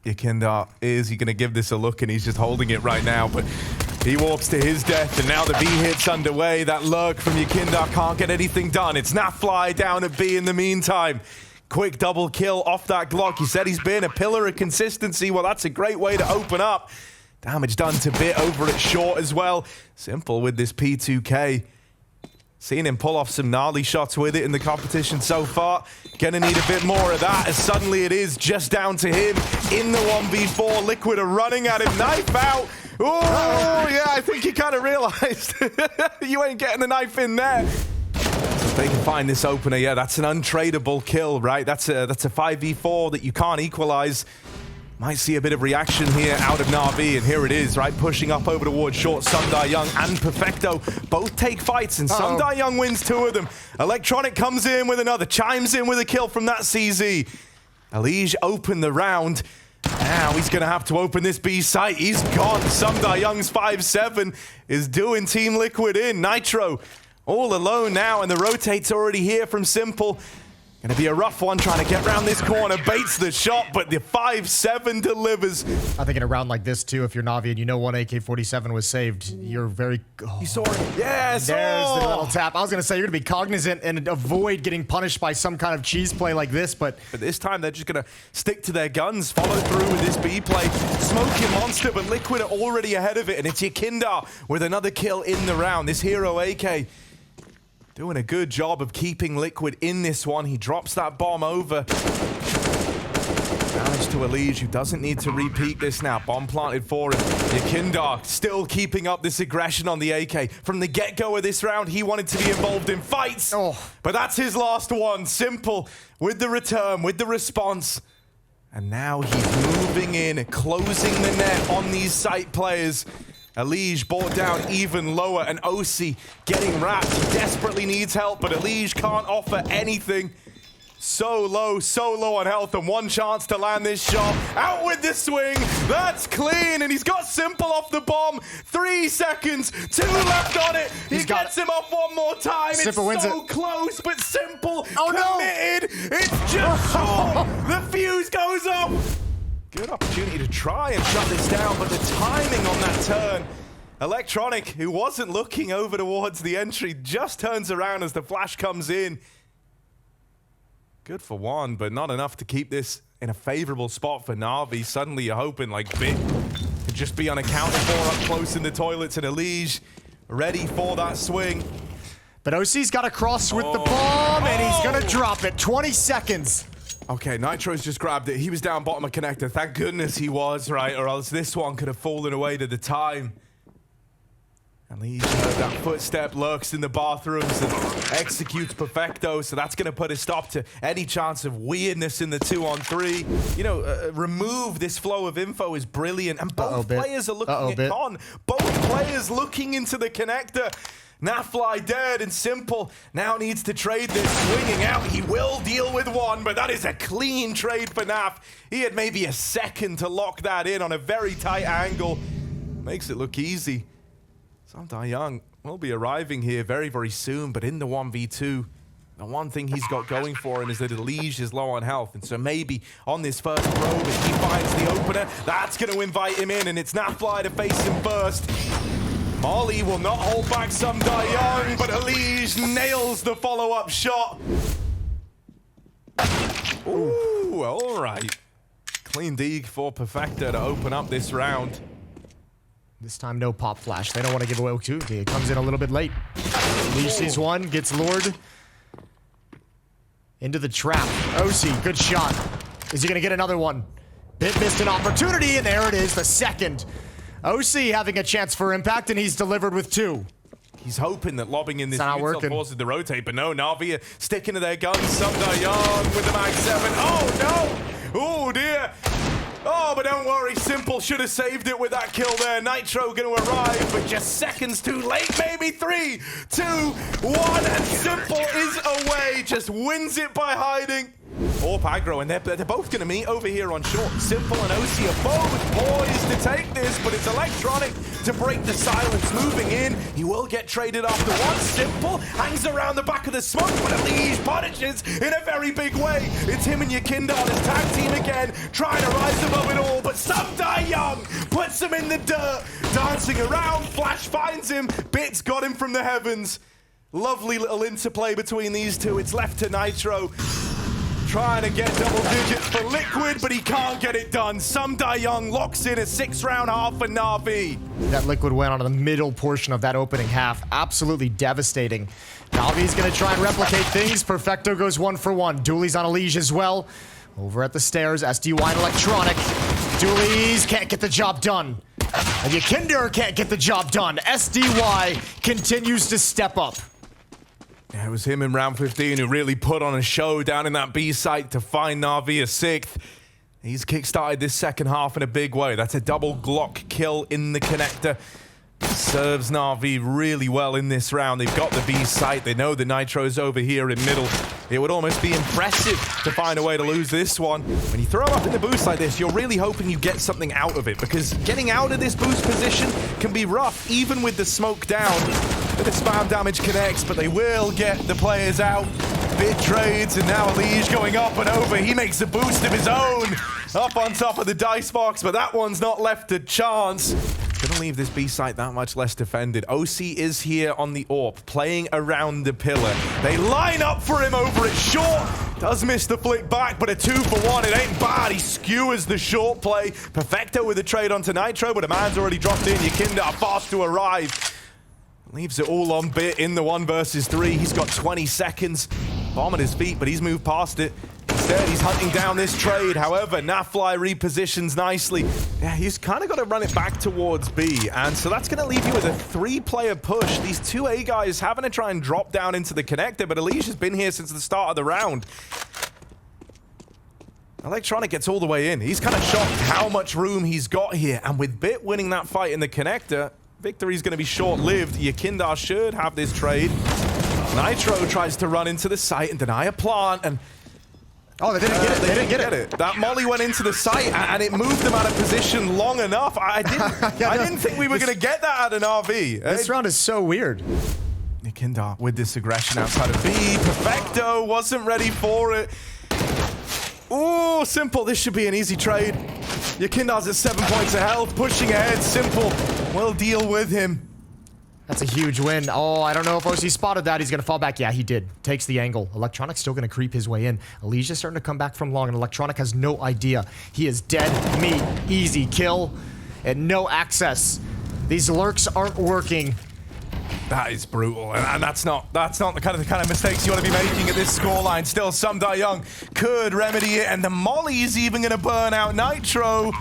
Yekindar, is he going to give this a look? And he's just holding it right now, but he warps to his death, and now the B hit's underway. That lurk from Yekindar can't get anything done. It's Nafly down at B in the meantime. Quick double kill off that Glock. He said he's been a pillar of consistency. Well, that's a great way to open up. Damage done to Bit over at short as well. Simple with this P2K. Seen him pull off some gnarly shots with it in the competition so far. Gonna need a bit more of that, as suddenly it is just down to him in the 1v4. Liquid are running at him, knife out. Oh, yeah, I think he kind of realized you ain't getting the knife in there. If they can find this opener, yeah, that's an untradeable kill, right? That's a 5v4 that you can't equalize. Might see a bit of reaction here out of Na'Vi, and here it is, right? Pushing up over towards short. Sundaeyoung and Perfecto both take fights, and Sundaeyoung wins 2 of them. Electronic comes in with another, chimes in with a kill from that CZ. Elige opened the round. Now he's going to have to open this B site. He's gone. Sundaeyoung's 5-7 is doing Team Liquid in. Nitro all alone now, and the rotate's already here from Simple. Gonna be a rough one trying to get around this corner. Baits the shot, but the 5-7 delivers. I think in a round like this too, if you're Na'Vi and you know one AK-47 was saved, you're very... You saw it. Yes! There's the little tap. I was gonna say, you're gonna be cognizant and avoid getting punished by some kind of cheese play like this, but this time they're just gonna stick to their guns, follow through with this B play. Smoking Monster, but Liquid are already ahead of it, and it's Yekindar with another kill in the round. This hero AK doing a good job of keeping Liquid in this one. He drops that bomb over. Damage to Elige, who doesn't need to repeat this now. Bomb planted for him. Yekindar still keeping up this aggression on the AK. From the get-go of this round, he wanted to be involved in fights. But that's his last one. Simple with the return, with the response. And now he's moving in, closing the net on these site players. Elige brought down even lower, and OC getting wrapped. He desperately needs help, but Elige can't offer anything. So low on health, and one chance to land this shot. Out with the swing. That's clean, and he's got Simple off the bomb. 3 seconds, 2 left on it. He gets him off one more time. Simple it's so close, but Simple committed. It's just short. The fuse goes off. Good opportunity to try and shut this down, but the timing on that turn. Electronic, who wasn't looking over towards the entry, just turns around as the flash comes in. Good for one, but not enough to keep this in a favorable spot for Na'Vi. Suddenly you're hoping like Bit could just be unaccounted for up close in the toilets, and Elige ready for that swing. But OC's got to cross with the bomb, and he's gonna drop it. 20 seconds. Okay, Nitro's just grabbed it. He was down bottom of connector. Thank goodness he was, right? Or else this one could have fallen away to the time. And Elige heard that footstep, lurks in the bathrooms and executes Perfecto. So that's going to put a stop to any chance of weirdness in the 2-on-3. You know, remove this flow of info is brilliant. And both players are looking at Con. Both players looking into the connector. Nafly dead, and Simple now needs to trade this. Swinging out, he will deal with one, but that is a clean trade for Naf. He had maybe a second to lock that in on a very tight angle. Makes it look easy. Sundaeyoung will be arriving here very, very soon, but in the 1v2, the one thing he's got going for him is that Elige is low on health, and so maybe on this first probe, if he finds the opener, that's going to invite him in, and it's Nafly to face him first. Molly will not hold back Sundaeyoung, but Elige nails the follow-up shot. Ooh, all right. Clean dig for Perfecto to open up this round. This time, no pop flash. They don't want to give away O2. It comes in a little bit late. Elige sees one, gets lured into the trap. OC, good shot. Is he going to get another one? Bit missed an opportunity, and there it is, the second. OC having a chance for impact, and he's delivered with 2. He's hoping that lobbing in this util causes the rotate, but no, Na'Vi sticking to their guns. Sundaeyoung with the mag 7. Oh, no! Oh, dear! Oh, but don't worry, Simple should have saved it with that kill there. Nitro going to arrive, but just seconds too late. Maybe 3, 2, 1, and Simple is away. Just wins it by hiding. Orp aggro, and they're both going to meet over here on short. Simple and OC are both poised to take this, but it's Electronic to break the silence. Moving in, he will get traded after one. Simple hangs around the back of the smoke, but Elige punishes in a very big way. It's him and Yekindar, his tag team again, trying to rise above it all. Some Die Young puts him in the dirt, dancing around. Flash finds him. Bits got him from the heavens. Lovely little interplay between these two. It's left to Nitro. Trying to get double digits for Liquid, but he can't get it done. Some Die Young locks in a 6-round half for Na'Vi. That Liquid went on the middle portion of that opening half. Absolutely devastating. Na'Vi's going to try and replicate things. Perfecto goes 1 for 1. Dooley's on a leash as well. Over at the stairs, SDY and Electronic. Dooley's can't get the job done. And Yakinder can't get the job done. SDY continues to step up. Yeah, it was him in round 15 who really put on a show down in that B site to find Na'Vi a 6th. He's kickstarted this second half in a big way. That's a double Glock kill in the connector. Serves Na'Vi really well in this round. They've got the B site. They know the Nitro's over here in middle. It would almost be impressive to find a way to lose this one. When you throw up in the boost like this, you're really hoping you get something out of it, because getting out of this boost position can be rough, even with the smoke down. The spam damage connects, but they will get the players out. Bit trades, and now Elige going up and over. He makes a boost of his own up on top of the dice box, but that one's not left a chance. Gonna leave this B site that much less defended. OC is here on the AWP, playing around the pillar. They line up for him over at short. Does miss the flick back, but a 2 for 1. It ain't bad. He skewers the short play. Perfecto with a trade onto Nitro, but a man's already dropped in. Yakinder are fast to arrive. Leaves it all on Bit in the 1 versus 3. He's got 20 seconds. Bomb at his feet, but he's moved past it. Instead, he's hunting down this trade. However, Nafly repositions nicely. Yeah, he's kind of got to run it back towards B. And so that's going to leave you with a 3-player push. These 2 A guys having to try and drop down into the connector, but Elige has been here since the start of the round. Electronic gets all the way in. He's kind of shocked how much room he's got here. And with Bit winning that fight in the connector, victory's going to be short-lived. Yakinder should have this trade. Nitro tries to run into the site and deny a plant, and oh, they didn't get it. They didn't get it. That molly went into the site, and it moved them out of position long enough. I didn't think we were going to get that out of Na'Vi. This round is so weird. Yakinder with this aggression outside of B. Perfecto wasn't ready for it. Ooh, Simple. This should be an easy trade. Yakinder's at 7 points of health, pushing ahead. Simple will deal with him. That's a huge win. Oh, I don't know if OC spotted that. He's going to fall back. Yeah, he did. Takes the angle. Electronic's still going to creep his way in. Alicia's starting to come back from long, and Electronic has no idea. He is dead meat. Easy kill and no access. These lurks aren't working. That is brutal, and that's not the kind of mistakes you want to be making at this scoreline. Still, Some Die Young could remedy it, and the molly's even going to burn out Nitro.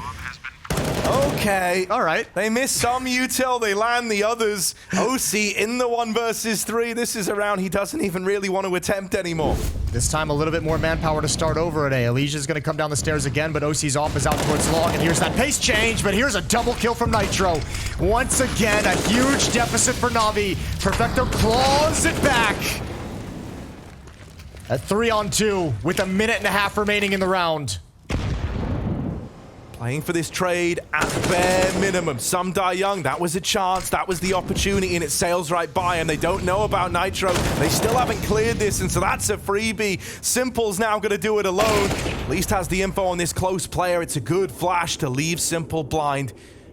Okay. All right. They miss some util, they land the others. OC in the 1 versus 3. This is a round he doesn't even really want to attempt anymore. This time a little bit more manpower to start over at A. Alicia's going to come down the stairs again, but OC's off is out towards long, and here's that pace change, but here's a double kill from Nitro. Once again, a huge deficit for Na'Vi. Perfecto claws it back. At 3-on-2 with 1.5 minutes remaining in the round. Playing for this trade at bare minimum. Some Die Young, that was a chance, that was the opportunity, and it sails right by, and they don't know about Nitro. They still haven't cleared this, and so that's a freebie. Simple's now going to do it alone. At least has the info on this close player. It's a good flash to leave Simple blind.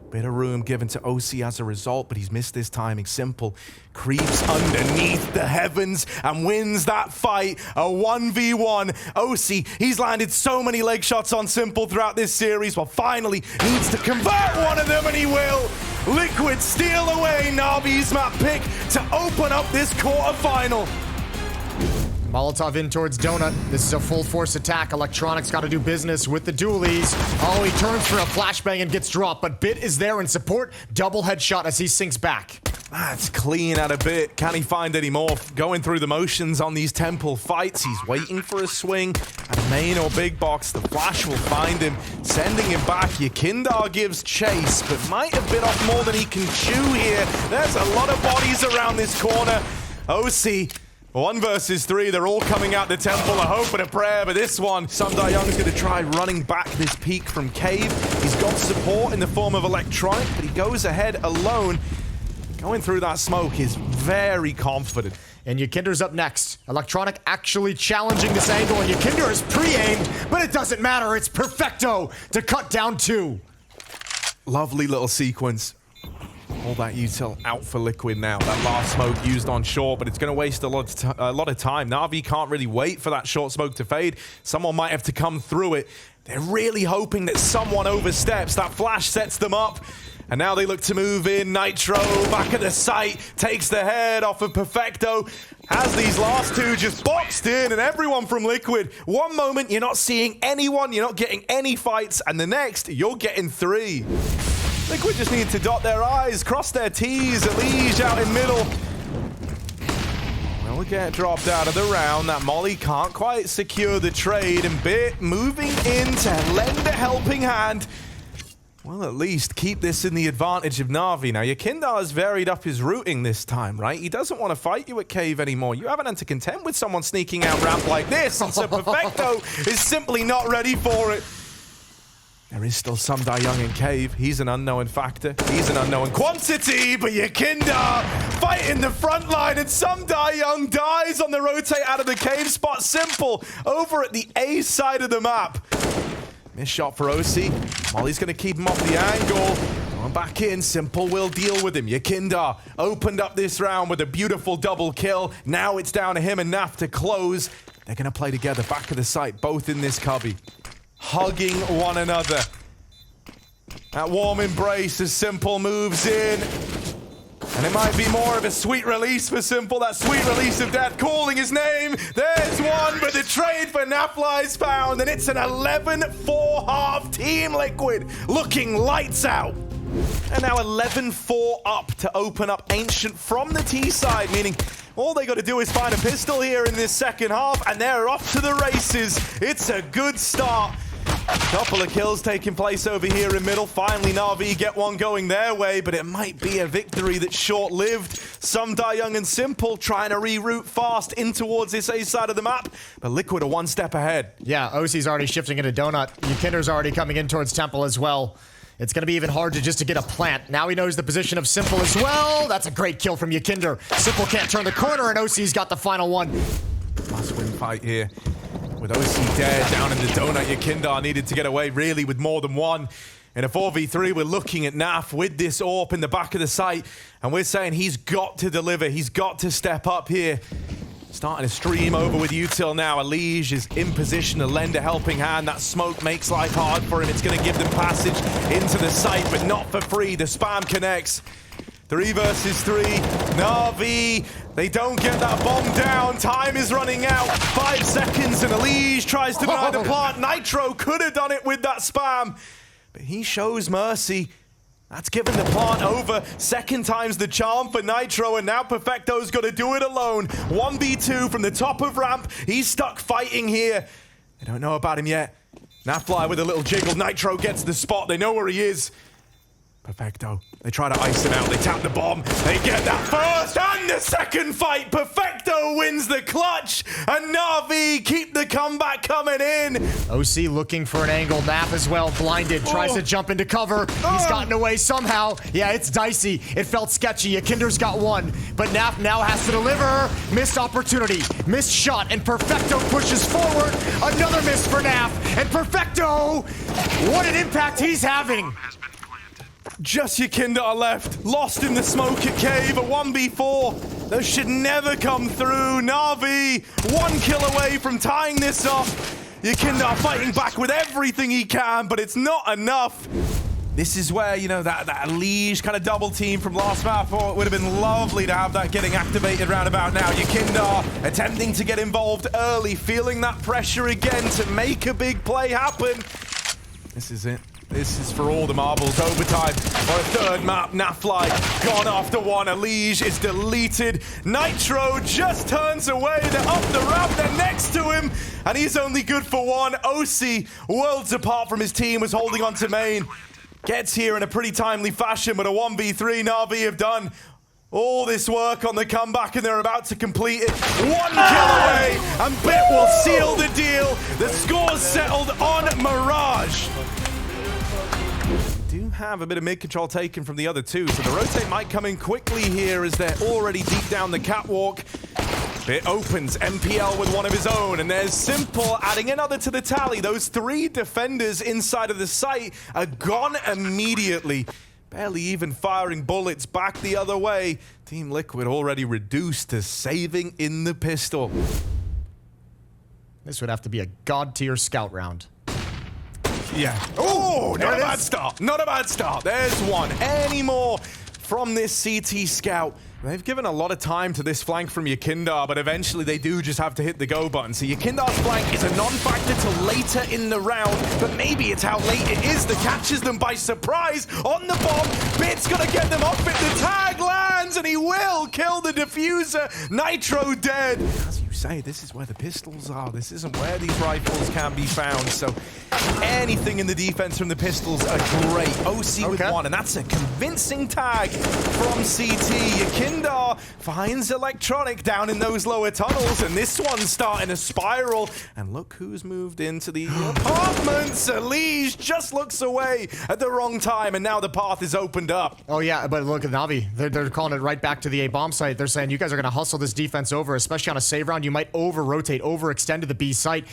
Bit of room given to OC as a result, but he's missed this timing. Simple creeps underneath the heavens and wins that fight. A 1v1. OC, he's landed so many leg shots on Simple throughout this series. Well, finally needs to convert one of them, and he will. Liquid steal away Na'Vi's map pick to open up this quarterfinal. Molotov in towards Donut. This is a full force attack. Electronic's got to do business with the dualies. Oh, he turns for a flashbang and gets dropped, but Bit is there in support. Double headshot as he sinks back. That's clean out of Bit. Can he find any more? Going through the motions on these temple fights. He's waiting for a swing at a main or big box. The flash will find him, sending him back. Yakinder gives chase, but might have bit off more than he can chew here. There's a lot of bodies around this corner. OC, 1 versus 3, they're all coming out the temple, a hope and a prayer, but this one, Some Die Young is going to try running back this peak from Cave. He's got support in the form of Electronic, but he goes ahead alone. Going through that smoke is very confident. And Yakinder's up next. Electronic actually challenging this angle, and Yakinder is pre-aimed, but it doesn't matter. It's Perfecto to cut down 2. Lovely little sequence. All that util out for Liquid now. That last smoke used on short, but it's going to waste a lot of time. Na'Vi can't really wait for that short smoke to fade. Someone might have to come through it. They're really hoping that someone oversteps. That flash sets them up. And now they look to move in. Nitro back at the site, takes the head off of Perfecto. Has these last two just boxed in, and everyone from Liquid. One moment you're not seeing anyone, you're not getting any fights, and the next you're getting 3. Liquid just need to dot their I's, cross their T's. Elige out in middle. Will get dropped out of the round. That Molly can't quite secure the trade, and Bit moving in to lend a helping hand. Well, at least keep this in the advantage of Na'Vi. Now, Yakindar has varied up his routing this time, right? He doesn't want to fight you at Cave anymore. You haven't had to contend with someone sneaking out ramp like this, and so Perfecto is simply not ready for it. There is still some Young in Cave. He's an unknown factor. He's an unknown quantity, but Yakindar fighting the front line, and some Young dies on the rotate out of the Cave spot. Simple over at the A side of the map. Missed shot for OC. Molly's going to keep him off the angle. Going back in. Simple will deal with him. Yakindar opened up this round with a beautiful double kill. Now it's down to him and Naf to close. They're going to play together back of the site, both in this cubby, hugging one another. That warm embrace as Simple moves in. And it might be more of a sweet release for Simple. That sweet release of Dad calling his name. There's one, but the trade for Nafly is found. And it's an 11-4 half Team Liquid looking lights out. And now 11-4 up to open up Ancient from the T side, meaning all they got to do is find a pistol here in this second half, and they're off to the races. It's a good start. Couple of kills taking place over here in middle. Finally, Na'Vi get one going their way, but it might be a victory that's short-lived. Some Young and Simple trying to reroute fast in towards this A side of the map, but Liquid are one step ahead. Yeah, OC's already shifting into Donut. Yakindar's already coming in towards Temple as well. It's going to be even hard to get a plant. Now he knows the position of Simple as well. That's a great kill from Yakindar. Simple can't turn the corner, and OC's got the final one. Must-win fight here. With OC dead, down in the donut, Yakindar needed to get away really with more than one. In a 4v3, we're looking at Naf with this AWP in the back of the site, and we're saying he's got to deliver. He's got to step up here. Starting to stream over with util now. Elige is in position to lend a helping hand. That smoke makes life hard for him. It's going to give them passage into the site, but not for free. The spam connects. 3 versus 3. Na'Vi, they don't get that bomb down. Time is running out. 5 seconds, and Elige tries to deny the plant. Nitro could have done it with that spam, but he shows mercy. That's given the plant over. Second time's the charm for Nitro, and now Perfecto's got to do it alone. 1v2 from the top of ramp. He's stuck fighting here. They don't know about him yet. Nafly with a little jiggle. Nitro gets the spot. They know where he is. Perfecto. They try to ice him out. They tap the bomb. They get that first and the second fight. Perfecto wins the clutch. And Na'Vi keep the comeback coming in. OC looking for an angle. Naf as well. Blinded. Tries to jump into cover. He's gotten away somehow. Yeah, it's dicey. It felt sketchy. Yakindar's got one. But Naf now has to deliver. Missed opportunity. Missed shot. And Perfecto pushes forward. Another miss for Naf. And Perfecto, what an impact he's having. Just Yakindar left, lost in the smoke at Cave, a 1v4. Those should never come through. Na'Vi, 1 kill away from tying this up. Yakindar fighting back with everything he can, but it's not enough. This is where, you know, that Elige kind of double team from last map, oh, it would have been lovely to have that getting activated round about now. Yakindar attempting to get involved early, feeling that pressure again to make a big play happen. This is it. This is for all the marbles. Overtime for a third map. Nafly gone after one. Elige is deleted. Nitro just turns away. They're up the ramp. They're next to him. And he's only good for one. OC, worlds apart from his team, was holding on to main. Gets here in a pretty timely fashion, but a 1v3 Na'Vi have done all this work on the comeback, and they're about to complete it. 1 kill away, and Bit will seal the deal. The score's settled on Mirage. Do have a bit of mid control taken from the other two, so the rotate might come in quickly here as they're already deep down the catwalk. It opens MPL with one of his own, and there's Simple adding another to the tally. Those 3 defenders inside of the site are gone immediately. Barely even firing bullets back the other way. Team Liquid already reduced to saving in the pistol. This would have to be a god-tier scout round. Yeah. Oh, not a bad start. Not a bad start. There's one. Any more from this CT scout? They've given a lot of time to this flank from Yakindar, but eventually they do just have to hit the go button. So Yakindar's flank is a non-factor till later in the round, but maybe it's how late it is that catches them by surprise on the bomb. Bit's gonna get them off it. The tag lands, and he will kill the diffuser. Nitro dead. As you say, this is where the pistols are. This isn't where these rifles can be found. So anything in the defense from the pistols are great. OC with one, and that's a convincing tag from CT. Yakindar finds Electronic down in those lower tunnels, and this one's starting a spiral. And look who's moved into the apartments. Elige just looks away at the wrong time, and now the path is opened up. Oh yeah, but look at Na'Vi. They're calling it right back to the A bomb site. They're saying you guys are going to hustle this defense over, especially on a save round. You might over-rotate, overextend to the B site.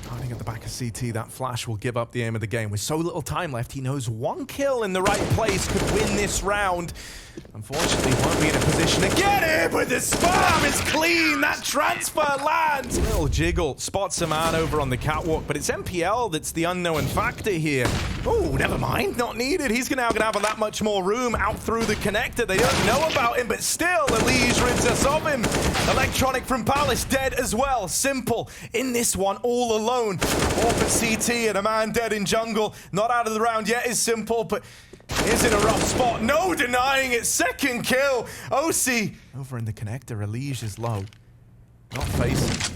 Starting at the back of CT, that flash will give up the aim of the game. With so little time left, he knows one kill in the right place could win this round. Unfortunately, won't be in a position to get it, but the spam is clean. That transfer lands. Little jiggle spots a man over on the catwalk, but it's MPL that's the unknown factor here. Oh, never mind. Not needed. He's now going to have that much more room out through the connector. They don't know about him, but still, Elige rids us of him. Electronic from Palace dead as well. Simple in this one all alone. Off at CT and a man dead in jungle. Not out of the round yet is Simple, but is in a rough spot. No denying it. Second kill. OC over in the connector. Elige is low. Not facing.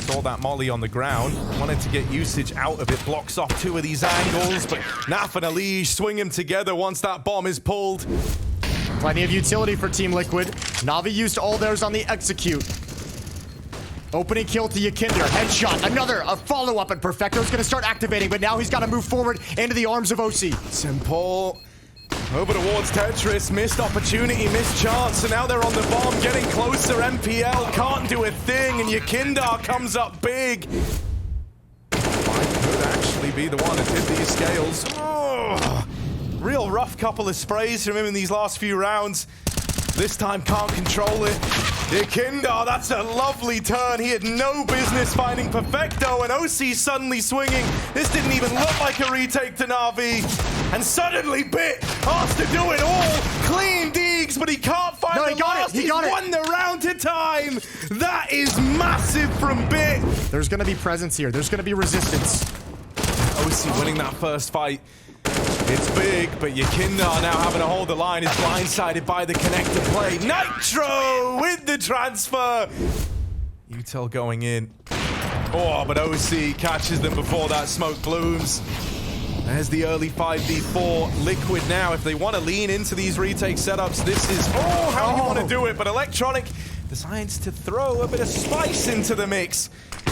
Saw that molly on the ground. Wanted to get usage out of it. Blocks off 2 of these angles, but Naf and Elige swing him together once that bomb is pulled. Plenty of utility for Team Liquid. Na'Vi used all theirs on the execute. Opening kill to Yakindar. Headshot. Another. A follow-up, and Perfecto's going to start activating, but now he's got to move forward into the arms of OC. Simple. Over towards Tetris. Missed opportunity, missed chance, and now they're on the bomb, getting closer. MPL can't do a thing, and Yakindar comes up big. Might could actually be the one to tip these scales. Oh, real rough couple of sprays from him in these last few rounds. This time can't control it. Yakindar, that's a lovely turn. He had no business finding Perfecto, and OC suddenly swinging. This didn't even look like a retake to Na'Vi. And suddenly Bit asked to do it all. Clean Deegs, but he can't find the last. He got it. Won the round to time. That is massive from Bit. There's going to be presence here. There's going to be resistance. OC winning that first fight. It's big, but Yakindar now having to hold the line is blindsided by the connector play. Nitro with the transfer. Utel going in. Oh, but OC catches them before that smoke blooms. There's the early 5v4. Liquid now, if they want to lean into these retake setups, this is how you want to do it. But Electronic decides to throw a bit of spice into the mix.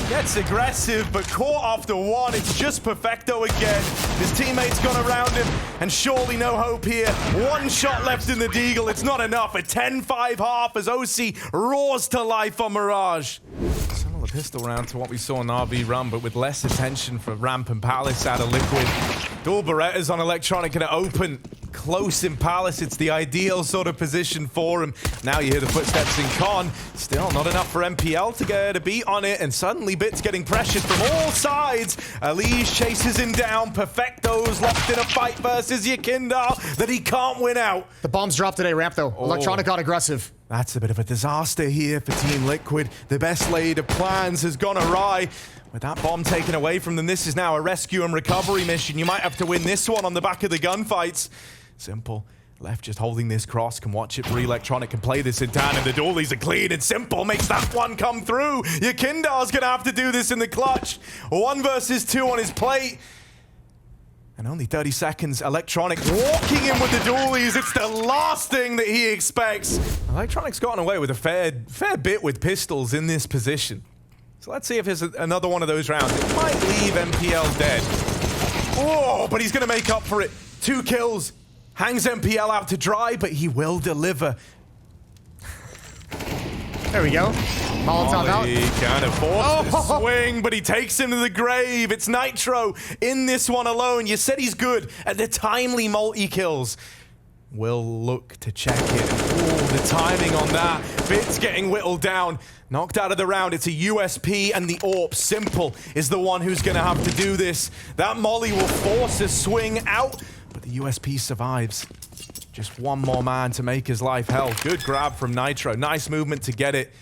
Gets aggressive, but caught after one. It's just Perfecto again. His teammates gone around him, and surely no hope here. One shot left in the Deagle. It's not enough. A 10-5 half as OC roars to life on Mirage. Similar pistol round to what we saw in RV run, but with less attention for Ramp and Palace out of Liquid. Dual Berettas on Electronic gonna open close in Palace. It's the ideal sort of position for him. Now you hear the footsteps in Con. Still not enough for MPL to get a beat on it, and suddenly Bit's getting pressured from all sides. Elige chases him down. Perfecto's locked in a fight versus Yakindar that he can't win out. The bomb's dropped today, Ramp, though. Electronic got aggressive. That's a bit of a disaster here for Team Liquid. The best laid of plans has gone awry. With that bomb taken away from them, this is now a rescue and recovery mission. You might have to win this one on the back of the gunfights. Simple. Left just holding this cross, can watch it for Electronic, can play this in down, and the dualies are clean, and Simple makes that one come through. Yakindar's gonna have to do this in the clutch. 1 versus 2 on his plate. And only 30 seconds, Electronic walking in with the dualies. It's the last thing that he expects. Electronic's gotten away with a fair bit with pistols in this position. So let's see if there's another one of those rounds. It might leave MPL dead. Oh, but he's gonna make up for it. 2 kills. Hangs MPL out to dry, but he will deliver. There we go. Molotov out. He kind of forced the swing, but he takes him to the grave. It's Nitro in this one alone. You said he's good at the timely multi-kills. Will look to check it. Ooh, the timing on that. Bit's getting whittled down. Knocked out of the round. It's a USP and the AWP. Simple is the one who's going to have to do this. That molly will force a swing out, but the USP survives. Just one more man to make his life hell. Good grab from Nitro. Nice movement to get it.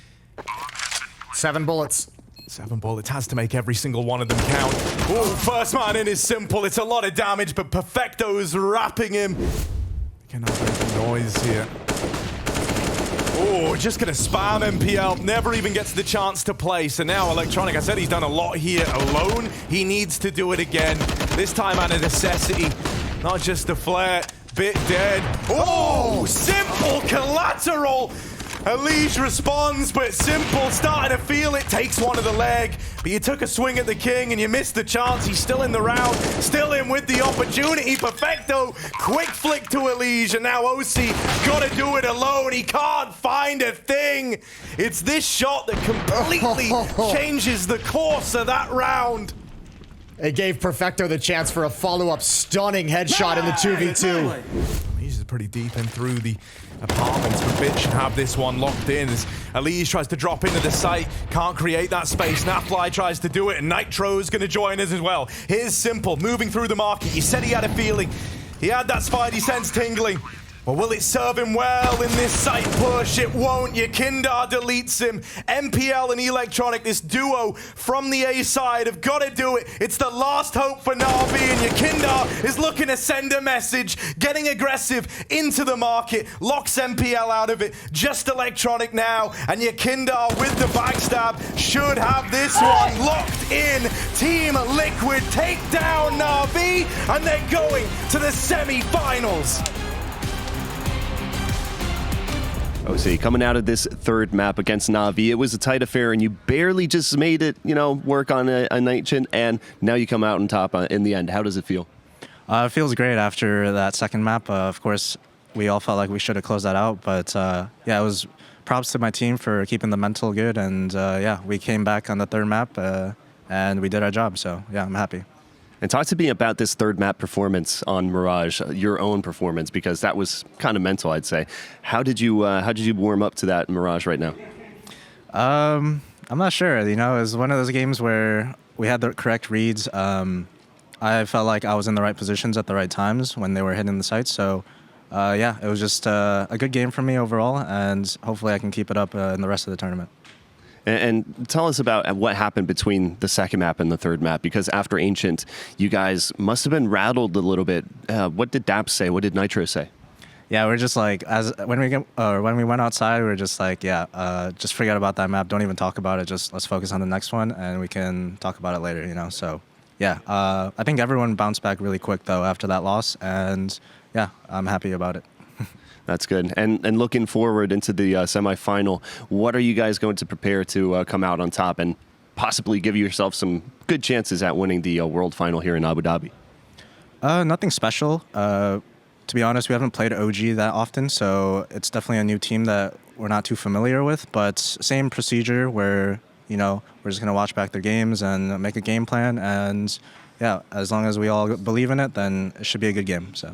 7 bullets. 7 bullets has to make every single one of them count. Ooh, first man in is Simple. It's a lot of damage, but Perfecto's wrapping him. Cannot make noise here. Oh, just gonna spam MPL. Never even gets the chance to play. So now Electronic, I said he's done a lot here alone. He needs to do it again. This time out of necessity. Not just the flare. Bit dead. Oh, Simple collateral. Elige responds, but Simple starting to feel it. Takes one of the leg. But you took a swing at the King and you missed the chance. He's still in the round. Still in with the opportunity. Perfecto. Quick flick to Elige. And now OC gotta do it alone. He can't find a thing. It's this shot that completely changes the course of that round. It gave Perfecto the chance for a follow-up stunning headshot in the 2v2. He's pretty deep in through the apartments, but Bit should have this one locked in as Elige tries to drop into the site, can't create that space. Nafly tries to do it, and Nitro's gonna join us as well. Here's Simple, moving through the market. He said he had a feeling. He had that Spidey sense tingling. Well, will it serve him well in this site push? It won't. Yakindar deletes him. MPL and Electronic, this duo from the A side, have got to do it. It's the last hope for Na'Vi, and Yakindar is looking to send a message, getting aggressive into the market, locks MPL out of it. Just Electronic now, and Yakindar with the backstab should have this one locked in. Team Liquid take down Na'Vi, and they're going to the semi-finals. OC, coming out of this third map against Na'Vi, it was a tight affair, and you barely just made it, work on a Nightshade, and now you come out on top in the end. How does it feel? It feels great after that second map. Of course, we all felt like we should have closed that out, but yeah, it was props to my team for keeping the mental good, and yeah, we came back on the third map, and we did our job, so yeah, I'm happy. And talk to me about this third map performance on Mirage, your own performance, because that was kind of mental, I'd say. How did you warm up to that in Mirage right now? I'm not sure. It was one of those games where we had the correct reads. I felt like I was in the right positions at the right times when they were hitting the sites. So yeah, it was just a good game for me overall, and hopefully I can keep it up in the rest of the tournament. And tell us about what happened between the second map and the third map, because after Ancient, you guys must have been rattled a little bit. What did Daps say? What did Nitro say? Yeah, we're just like, when we went outside, we were just like, yeah, just forget about that map. Don't even talk about it. Just let's focus on the next one, and we can talk about it later, So, yeah, I think everyone bounced back really quick, though, after that loss, and yeah, I'm happy about it. That's good. And looking forward into the semifinal, what are you guys going to prepare to come out on top and possibly give yourself some good chances at winning the World Final here in Abu Dhabi? Nothing special. To be honest, we haven't played OG that often, so it's definitely a new team that we're not too familiar with, but same procedure where, we're just going to watch back their games and make a game plan, and yeah, as long as we all believe in it, then it should be a good game. So.